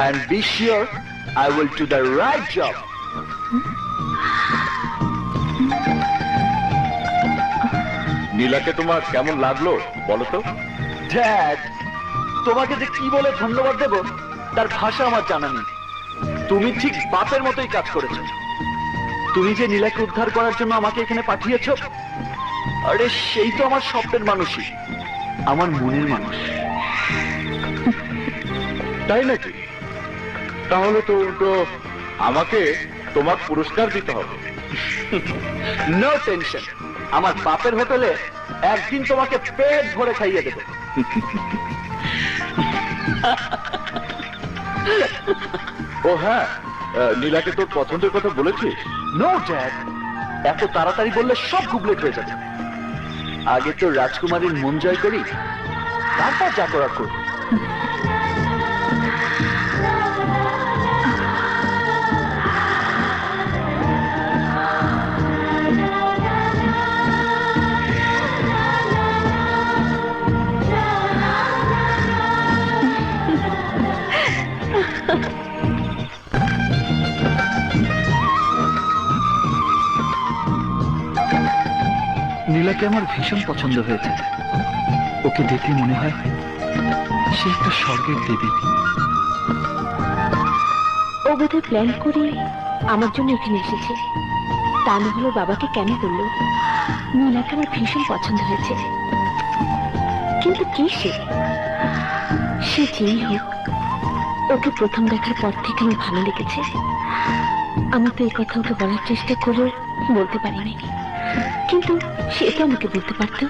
and be sure I will do the right job. নীলাকে তোমার কেমন লাগলো বলো তো? ড্যাড, তোমাকে যে কি বলে ধন্যবাদ দেব তার ভাষা আমার জানা নেই। তুমি ঠিক বাপের মতোই কাজ করেছো। তুমি যে নীলাকে উদ্ধার করার জন্য আমাকে এখানে পাঠিয়েছো, আরে সেই তো আমার স্বপ্নের মানুষই, আমার মনের মানুষ। তাই নাকি? তাহলে তো উল্টো আমাকে তোমার পুরস্কার দিতে হবে। নো টেনশন, আমার বাপের হোটেলে একদিন তোমাকে পেট ভরে খাইয়ে দেবো। ও হ্যাঁ, নীলাকে তোর পছন্দের কথা বলেছিস? নো ড্যাড, এত তাড়াতাড়ি বললে সব গুবলেট হয়ে যাবে। আগে তো রাজকুমারীর মন জয় করি, তারপর যা করার করি। নীলাকে আমার ভীষণ পছন্দ হয়েছে। ওকে দেখে মনে হয় সে একটা স্বর্গের দেবী। ও বোধহয় প্ল্যান করে আমার জন্য এখানে এসেছে। তা না হলো বাবাকে কেন বললো নীলাকে আমার ভীষণ পছন্দ হয়েছে। কিন্তু কি সে যেই হোক, ওকে প্রথম দেখার পর থেকে আমার ভালো লেগেছে। আমি তো এই কথা ওকে বলার চেষ্টা করেও বলতে পারিনি, কিন্তু সে তো আমাকে বলতে পারতো।